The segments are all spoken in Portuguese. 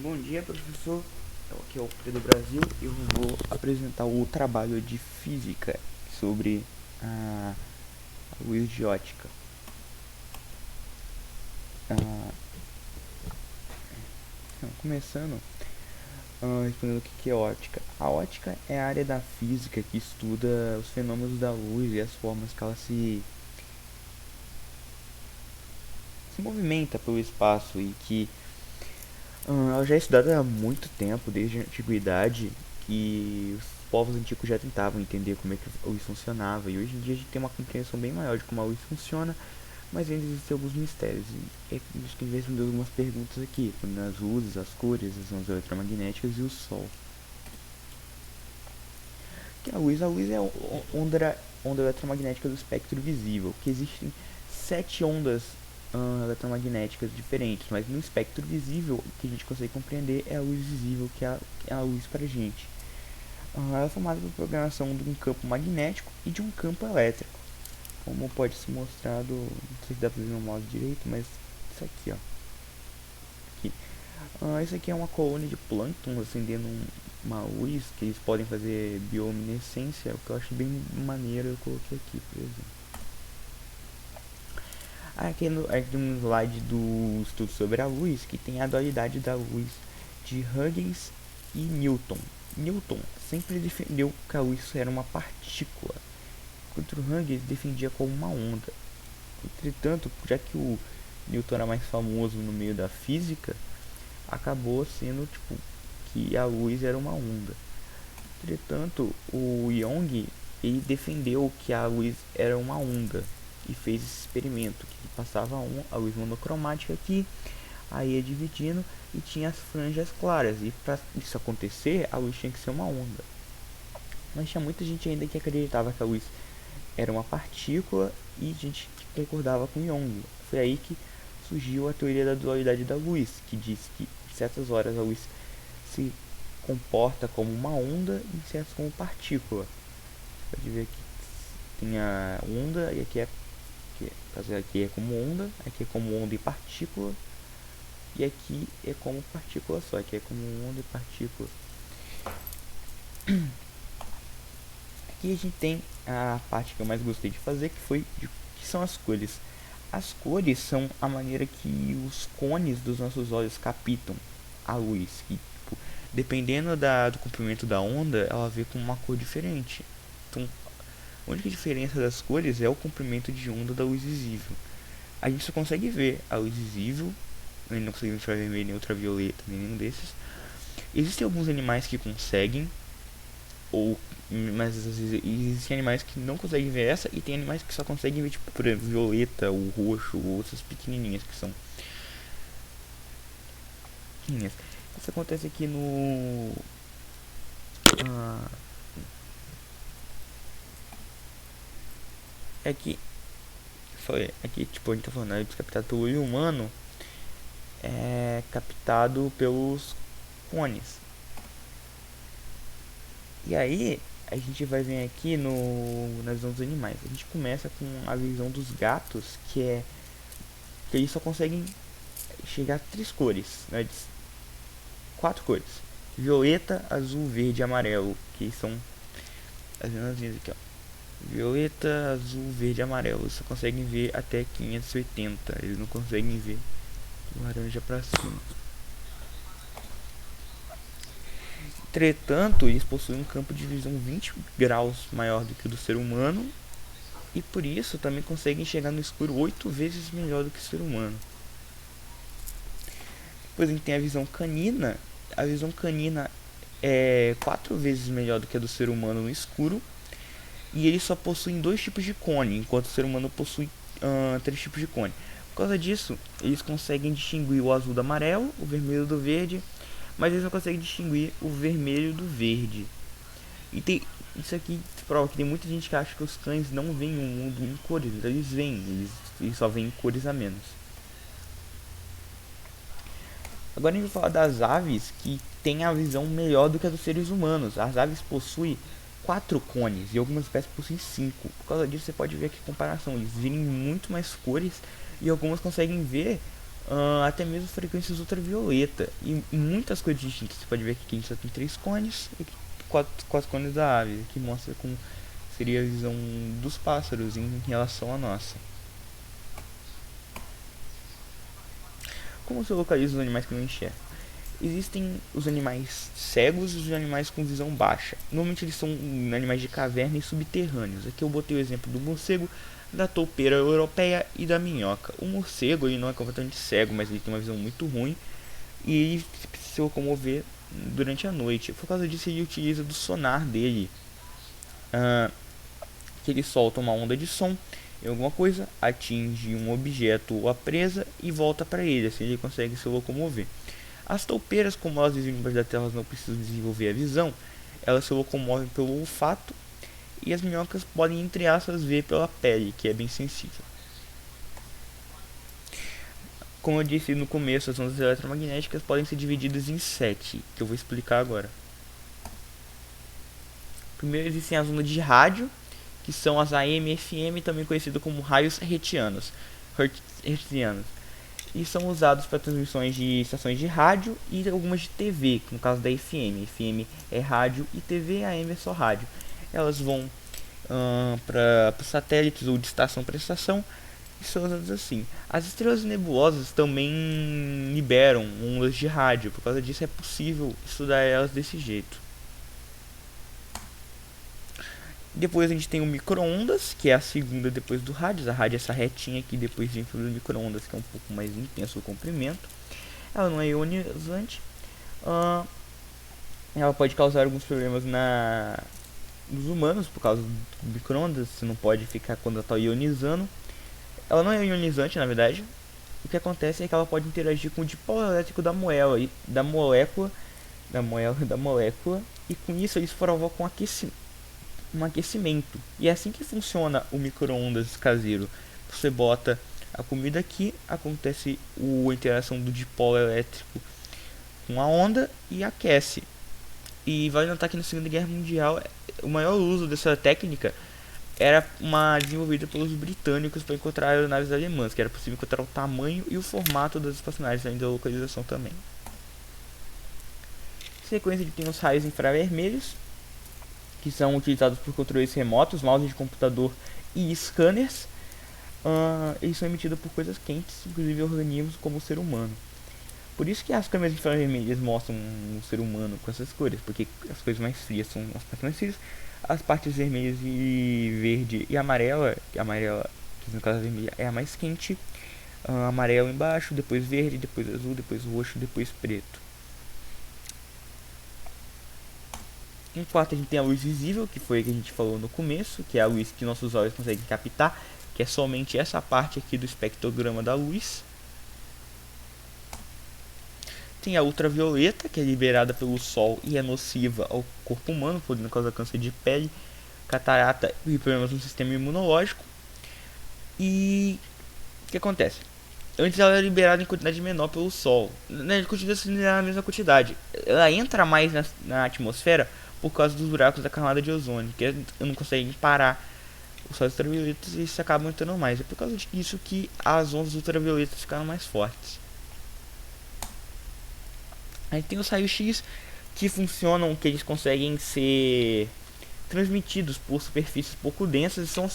Bom dia, professor. Aqui é o Pedro Brasil. Eu vou apresentar o trabalho de física sobre a luz de ótica. Ah, começando, respondendo o que é ótica. A ótica é a área da física que estuda os fenômenos da luz e as formas que ela se movimenta pelo espaço e que ela já é estudada há muito tempo, desde a antiguidade, que os povos antigos já tentavam entender como é que a luz funcionava. E hoje em dia a gente tem uma compreensão bem maior de como a luz funciona, mas ainda existem alguns mistérios. E é isso que a gente vai responder algumas perguntas aqui, nas luzes, as cores, as ondas eletromagnéticas e o Sol. Que a luz é a onda eletromagnética do espectro visível, que existem 7 ondas eletromagnéticas diferentes, mas no espectro visível o que a gente consegue compreender é a luz visível, que é a luz para a gente. Ela é formada por programação de um campo magnético e de um campo elétrico, como pode ser mostrado, não sei se dá para ver no mouse direito, mas isso aqui, ó. Aqui. Isso aqui é uma colônia de plânctons acendendo uma luz que eles podem fazer bioluminescência, o que eu acho bem maneiro, eu coloquei aqui, por exemplo. Aqui no slide do estudo sobre a luz, que tem a dualidade da luz de Huygens e Newton. Newton sempre defendeu que a luz era uma partícula, enquanto Huygens defendia como uma onda. Entretanto, já que o Newton era mais famoso no meio da física, acabou sendo tipo que a luz era uma onda. Entretanto, o Young ele defendeu que a luz era uma onda e fez esse experimento que passava a luz monocromática aqui, aí ia dividindo e tinha as franjas claras, e para isso acontecer a luz tinha que ser uma onda. Mas tinha muita gente ainda que acreditava que a luz era uma partícula e gente que concordava com Young. Foi aí que surgiu a teoria da dualidade da luz, que diz que em certas horas a luz se comporta como uma onda e em certas como partícula. Pode ver aqui tem a onda e aqui é como onda, aqui é como onda e partícula, e aqui é como partícula só, aqui é como onda e partícula. Aqui a gente tem a parte que eu mais gostei de fazer, que são as cores. As cores são a maneira que os cones dos nossos olhos captam a luz, que tipo, dependendo do comprimento da onda, ela vê com uma cor diferente. Então, a única diferença das cores é o comprimento de onda da luz visível. A gente só consegue ver a luz visível, a gente não consegue ver infravermelho, nem ultravioleta, nem nenhum desses. Existem alguns animais que conseguem, mas às vezes existem animais que não conseguem ver essa, e tem animais que só conseguem ver, tipo, por exemplo, violeta, o roxo, ou essas pequenininhas que são pequenininhas. Isso acontece aqui no. Ah, aqui, aqui, tipo, a gente tá falando, é captado pelo olho humano, é captado pelos cones. E aí, a gente vai ver aqui na visão dos animais. A gente começa com a visão dos gatos, que eles só conseguem chegar a 3 cores, né? 4 cores: violeta, azul, verde e amarelo, que são as menãzinhas aqui, ó. Violeta, azul, verde e amarelo. Eles só conseguem ver até 580. Eles não conseguem ver do laranja pra cima. Entretanto, eles possuem um campo de visão 20 graus maior do que o do ser humano, e por isso também conseguem enxergar no escuro 8 vezes melhor do que o ser humano. Depois a gente tem a visão canina. A visão canina é 4 vezes melhor do que a do ser humano no escuro, e eles só possuem 2 tipos de cone, enquanto o ser humano possui 3 tipos de cone. Por causa disso, eles conseguem distinguir o azul do amarelo, o vermelho do verde, mas eles não conseguem distinguir o vermelho do verde. E tem isso aqui prova que tem muita gente que acha que os cães não veem o mundo em cores, eles veem, eles só veem cores a menos. Agora a gente vai falar das aves, que têm a visão melhor do que a dos seres humanos. As aves possuem 4 cones e algumas espécies possuem 5. Por causa disso você pode ver aqui a comparação, eles veem muito mais cores, e algumas conseguem ver até mesmo frequências ultravioleta e muitas coisas distintas. Você pode ver que aqui a gente só tem 3 cones e quatro cones da ave, que mostra como seria a visão dos pássaros em relação à nossa. Como se localiza os animais que não enxergam? Existem os animais cegos e os animais com visão baixa. Normalmente eles são animais de caverna e subterrâneos. Aqui eu botei o exemplo do morcego, da toupeira europeia e da minhoca. O morcego ele não é completamente cego, mas ele tem uma visão muito ruim e ele precisa se locomover durante a noite. Por causa disso ele utiliza do sonar dele, que ele solta uma onda de som em alguma coisa, atinge um objeto ou a presa e volta para ele, assim ele consegue se locomover. As toupeiras, como elas vivem embaixo da terra, elas não precisam desenvolver a visão, elas se locomovem pelo olfato, e as minhocas podem, entre aspas, ver pela pele, que é bem sensível. Como eu disse no começo, as ondas eletromagnéticas podem ser divididas em 7, que eu vou explicar agora. Primeiro existem as ondas de rádio, que são as AM e FM, também conhecidas como raios hertzianos, e são usados para transmissões de estações de rádio e algumas de TV, no caso da FM. FM é rádio e TV, AM é só rádio. Elas vão para satélites ou de estação para estação e são usadas assim. As estrelas nebulosas também liberam ondas de rádio, por causa disso é possível estudar elas desse jeito. Depois a gente tem o micro-ondas, que é a segunda depois do rádio. A rádio é essa retinha aqui depois dentro do micro-ondas, que é um pouco mais intenso o comprimento. Ela não é ionizante. Ela pode causar alguns problemas nos humanos por causa do micro-ondas. Você não pode ficar quando ela está ionizando. Ela não é ionizante, na verdade. O que acontece é que ela pode interagir com o dipolo elétrico da molécula, e com isso eles provocam um aquecimento. E é assim que funciona o micro-ondas caseiro. Você bota a comida aqui, acontece a interação do dipolo elétrico com a onda e aquece. E vale notar que na Segunda Guerra Mundial o maior uso dessa técnica era desenvolvida pelos britânicos para encontrar aeronaves alemãs, que era possível encontrar o tamanho e o formato das espaçonaves, além da localização também. Em sequência, tem os raios infravermelhos, que são utilizados por controles remotos, mouse de computador e scanners. Eles são emitidos por coisas quentes, inclusive organismos como o ser humano. Por isso que as câmeras infravermelhas mostram um ser humano com essas cores, porque as coisas mais frias são as partes mais frias, as partes vermelhas e verde e amarela, que no caso a vermelha é a mais quente, amarelo embaixo, depois verde, depois azul, depois roxo, depois preto. Em quarto a gente tem a luz visível, que foi a que a gente falou no começo, que é a luz que nossos olhos conseguem captar, que é somente essa parte aqui do espectrograma da luz. Tem a ultravioleta, que é liberada pelo sol e é nociva ao corpo humano, podendo causar câncer de pele, catarata e problemas no sistema imunológico. E o que acontece? Antes ela era liberada em quantidade menor pelo sol. Ela continua sendo a mesma quantidade. Ela entra mais na atmosfera por causa dos buracos da camada de ozônio, que não conseguem parar os raios ultravioletas e se acabam entrando mais. É por causa disso que as ondas ultravioletas ficaram mais fortes. Aí tem os raios-x que funcionam, que eles conseguem ser transmitidos por superfícies pouco densas e são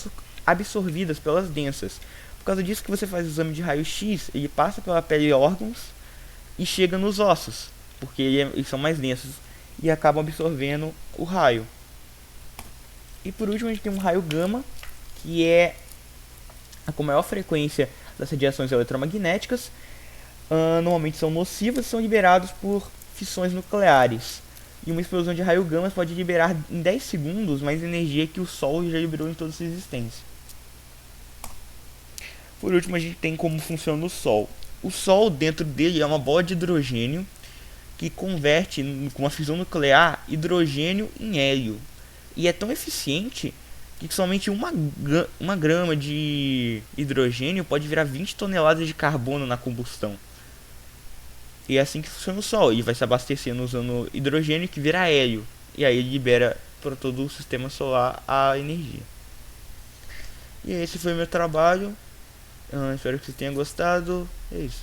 absorvidas pelas densas. Por causa disso que você faz o exame de raio-x, ele passa pela pele e órgãos e chega nos ossos, porque eles são mais densos e acabam absorvendo o raio. E por último a gente tem um raio gama, que é com maior frequência das radiações eletromagnéticas. Normalmente são nocivas e são liberados por fissões nucleares. E uma explosão de raio gama pode liberar em 10 segundos mais energia que o Sol já liberou em toda sua existência. Por último, a gente tem como funciona o Sol. O Sol, dentro dele, é uma bola de hidrogênio que converte, com uma fissão nuclear, hidrogênio em hélio. E é tão eficiente que somente uma grama de hidrogênio pode virar 20 toneladas de carbono na combustão. E é assim que funciona o Sol. Ele vai se abastecendo usando hidrogênio que vira hélio. E aí ele libera para todo o sistema solar a energia. E esse foi meu trabalho. Espero que vocês tenham gostado. É isso.